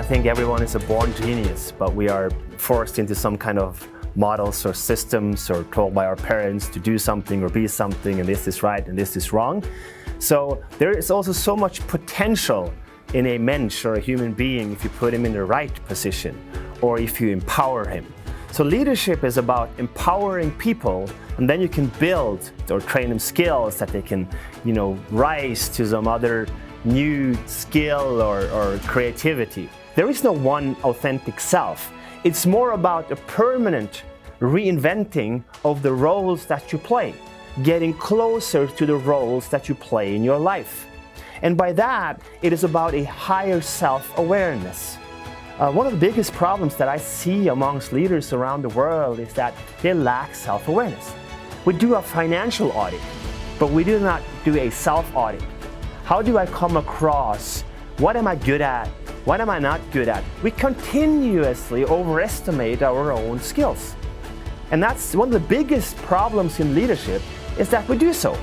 think everyone is a born genius, but we are forced into some kind of models or systems or told by our parents to do something or be something, and this is right and this is wrong. So there is also so much potential in a mensch or a human being if you put him in the right position or if you empower him. So leadership is about empowering people, and then you can build or train them skills that they can, rise to some other new skill or creativity. There is no one authentic self. It's more about a permanent reinventing of the roles that you play, getting closer to the roles that you play in your life. And by that, it is about a higher self-awareness. One of the biggest problems that I see amongst leaders around the world is that they lack self-awareness. We do a financial audit, but we do not do a self-audit. How do I come across? What am I good at? What am I not good at? We continuously overestimate our own skills. And that's one of the biggest problems in leadership, is that we do so.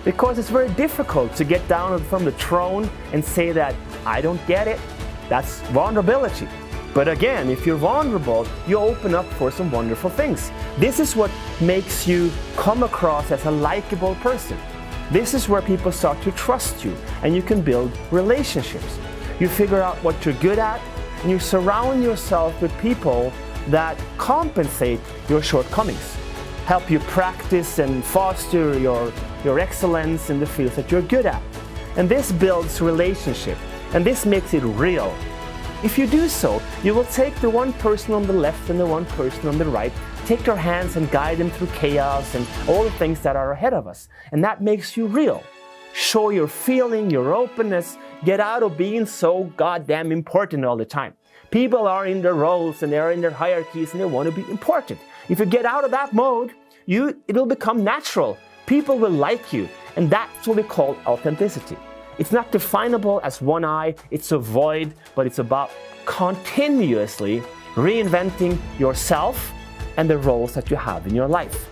Because it's very difficult to get down from the throne and say that I don't get it. That's vulnerability. But again, if you're vulnerable, you open up for some wonderful things. This is what makes you come across as a likable person. This is where people start to trust you, and you can build relationships. You figure out what you're good at, and you surround yourself with people that compensate your shortcomings, help you practice and foster your excellence in the fields that you're good at. And this builds relationship, and this makes it real. If you do so, you will take the one person on the left and the one person on the right, take their hands and guide them through chaos and all the things that are ahead of us. And that makes you real. Show your feeling, your openness, get out of being so goddamn important all the time. People are in their roles and they're in their hierarchies and they want to be important. If you get out of that mode, it'll become natural. People will like you, and that's what we call authenticity. It's not definable as one eye, it's a void, but it's about continuously reinventing yourself and the roles that you have in your life.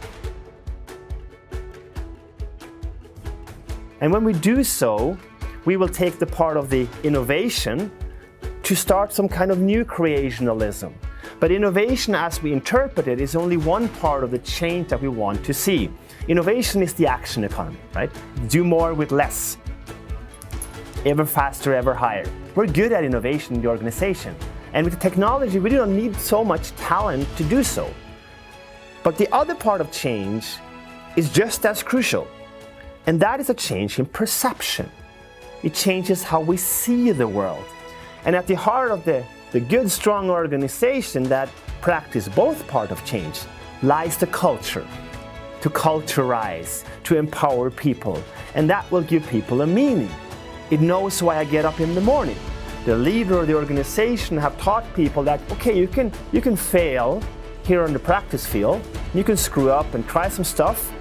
And when we do so, we will take the part of the innovation to start some kind of new creationalism. But innovation, as we interpret it, is only one part of the change that we want to see. Innovation is the action economy, right? Do more with less. Ever faster, ever higher. We're good at innovation in the organization. And with the technology, we don't need so much talent to do so. But the other part of change is just as crucial. And that is a change in perception. It changes how we see the world. And at the heart of the good, strong organization that practice both parts of change lies the culture. To culturize, to empower people. And that will give people a meaning. It knows why I get up in the morning. The leader of the organization have taught people that, okay, you can fail here on the practice field. You can screw up and try some stuff.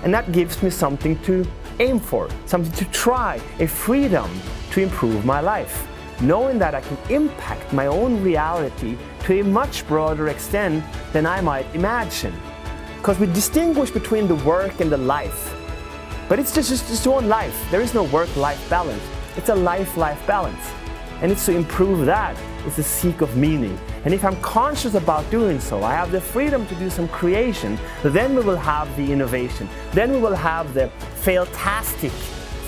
And that gives me something to aim for, something to try, a freedom to improve my life. Knowing that I can impact my own reality to a much broader extent than I might imagine. Because we distinguish between the work and the life. But it's just one life. There is no work-life balance. It's a life-life balance. And it's to improve that. It's a seek of meaning. And if I'm conscious about doing so, I have the freedom to do some creation, then we will have the innovation. Then we will have the fantastic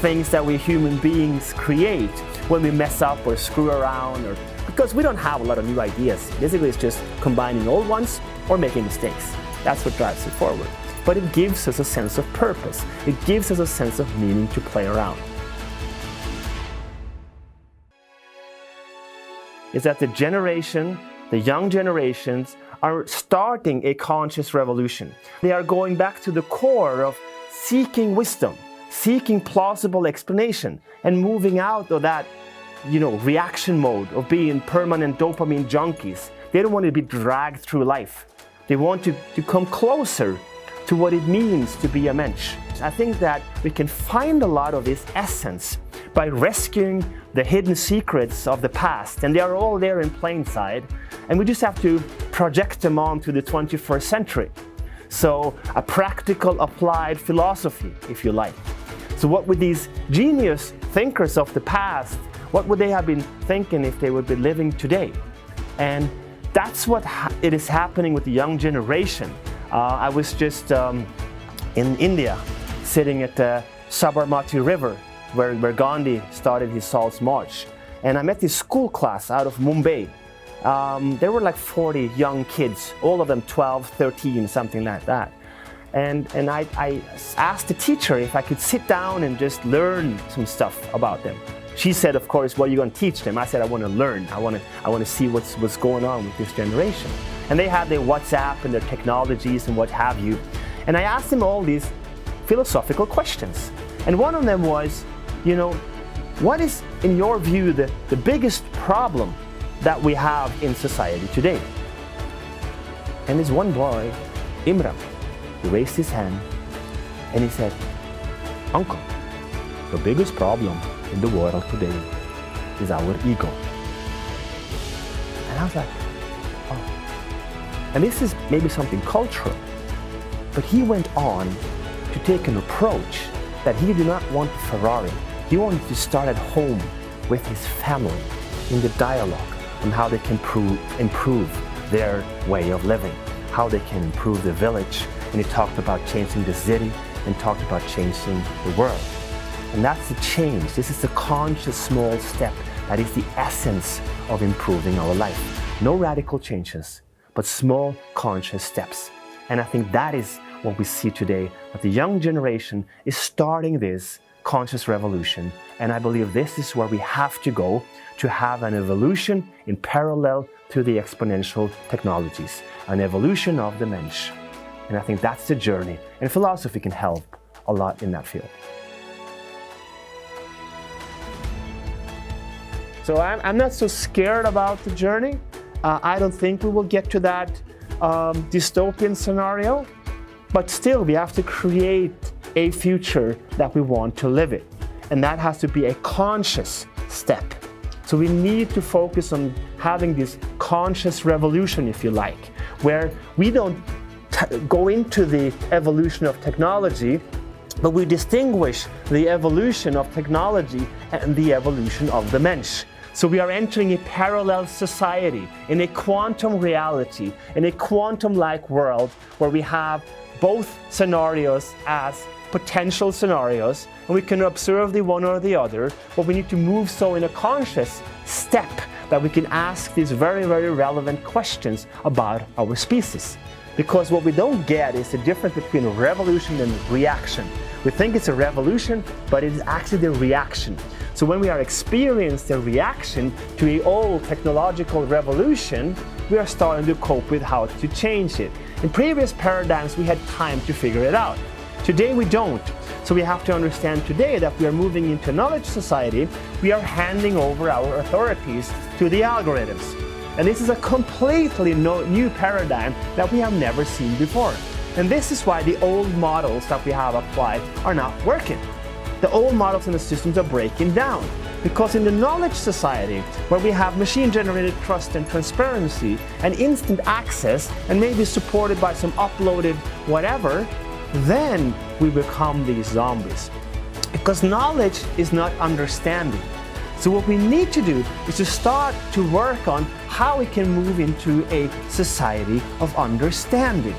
things that we human beings create when we mess up or screw around, or because we don't have a lot of new ideas. Basically, it's just combining old ones or making mistakes. That's what drives it forward. But it gives us a sense of purpose. It gives us a sense of meaning to play around. Is that the young generations are starting a conscious revolution. They are going back to the core of seeking wisdom, seeking plausible explanation, and moving out of that, reaction mode of being permanent dopamine junkies. They don't want to be dragged through life. They want to come closer to what it means to be a mensch. I think that we can find a lot of this essence by rescuing the hidden secrets of the past, and they are all there in plain sight, and we just have to project them onto the 21st century. So a practical applied philosophy, if you like. So what with these genius thinkers of the past, What would they have been thinking if they would be living today? And that's what it is happening with the young generation. I was just in India, sitting at the Sabarmati River, where Gandhi started his Salt's March. And I met this school class out of Mumbai. There were like 40 young kids, all of them 12, 13, something like that. And I asked the teacher if I could sit down and just learn some stuff about them. She said, of course, what are you going to teach them? I said, I want to learn. I want to see what's going on with this generation. And they had their WhatsApp and their technologies and what have you. And I asked them all these philosophical questions. And one of them was, you know, what is, in your view, the biggest problem that we have in society today? And this one boy, Imran, he raised his hand and he said, Uncle, the biggest problem in the world today is our ego. And I was like, oh. And this is maybe something cultural, but he went on to take an approach that he did not want a Ferrari. He wanted to start at home with his family in the dialogue on how they can improve their way of living, how they can improve the village. And he talked about changing the city and talked about changing the world. And that's the change. This is the conscious small step that is the essence of improving our life. No radical changes, but small conscious steps. And I think that is what we see today, that the young generation is starting this conscious revolution. And I believe this is where we have to go to have an evolution in parallel to the exponential technologies, an evolution of the mensch. And I think that's the journey. And philosophy can help a lot in that field. So I'm not so scared about the journey. I don't think we will get to that dystopian scenario, but still we have to create a future that we want to live in. And that has to be a conscious step. So we need to focus on having this conscious revolution, if you like, where we don't go into the evolution of technology, but we distinguish the evolution of technology and the evolution of the mensch. So we are entering a parallel society, in a quantum reality, in a quantum-like world where we have both scenarios as potential scenarios, and we can observe the one or the other, but we need to move so in a conscious step that we can ask these very, very relevant questions about our species. Because what we don't get is the difference between revolution and reaction. We think it's a revolution, but it is actually the reaction. So when we are experiencing the reaction to an old technological revolution, we are starting to cope with how to change it. In previous paradigms, we had time to figure it out. Today we don't. So we have to understand today that we are moving into a knowledge society. We are handing over our authorities to the algorithms. And this is a completely new paradigm that we have never seen before. And this is why the old models that we have applied are not working. The old models and the systems are breaking down. Because in the knowledge society, where we have machine-generated trust and transparency and instant access, and maybe supported by some uploaded whatever, then we become these zombies. Because knowledge is not understanding. So what we need to do is to start to work on how we can move into a society of understanding.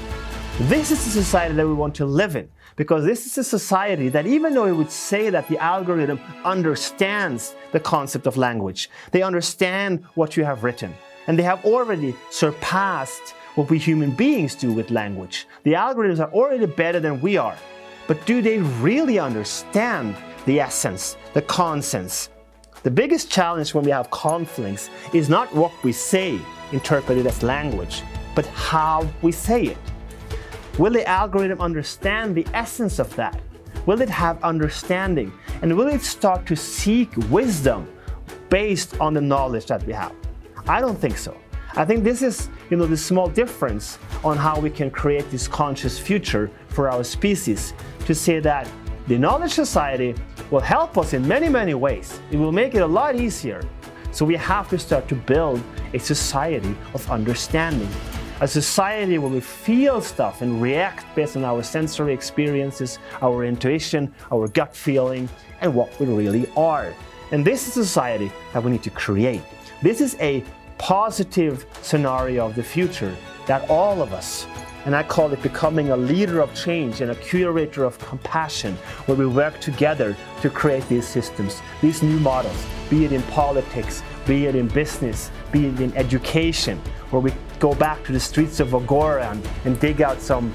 This is the society that we want to live in, because this is a society that, even though it would say that the algorithm understands the concept of language, they understand what you have written, and they have already surpassed what we human beings do with language. The algorithms are already better than we are, but do they really understand the essence, the conscience? The biggest challenge when we have conflicts is not what we say, interpreted as language, but how we say it. Will the algorithm understand the essence of that? Will it have understanding? And will it start to seek wisdom based on the knowledge that we have? I don't think so. I think this is, the small difference on how we can create this conscious future for our species, to say that the knowledge society will help us in many, many ways. It will make it a lot easier. So we have to start to build a society of understanding. A society where we feel stuff and react based on our sensory experiences, our intuition, our gut feeling, and what we really are. And this is a society that we need to create. This is a positive scenario of the future that all of us, and I call it becoming a leader of change and a curator of compassion, where we work together to create these systems, these new models, be it in politics, be it in business, be it in education, where we go back to the streets of Agora and dig out some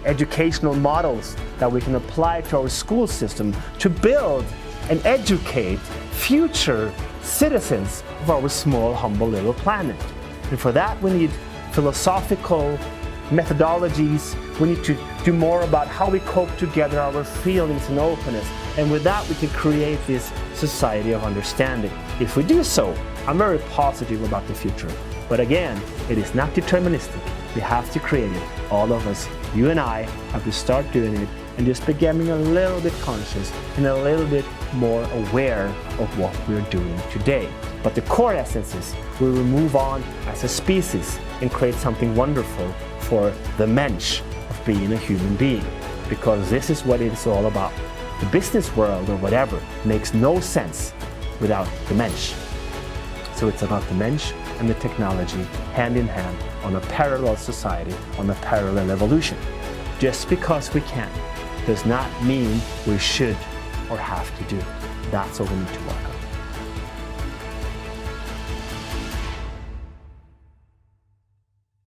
educational models that we can apply to our school system to build and educate future citizens of our small, humble little planet. And for that, we need philosophical methodologies. We need to do more about how we cope together, our feelings and openness. And with that, we can create this society of understanding. If we do so, I'm very positive about the future. But again, it is not deterministic. We have to create it. All of us, you and I, have to start doing it and just becoming a little bit conscious and a little bit more aware of what we're doing today. But the core essence is we will move on as a species and create something wonderful for the mensch of being a human being, because this is what it's all about. The business world or whatever makes no sense without the mensch. So it's about the mensch and the technology hand in hand on a parallel society, on a parallel evolution. Just because we can does not mean we should or have to do. That's what we need to work on.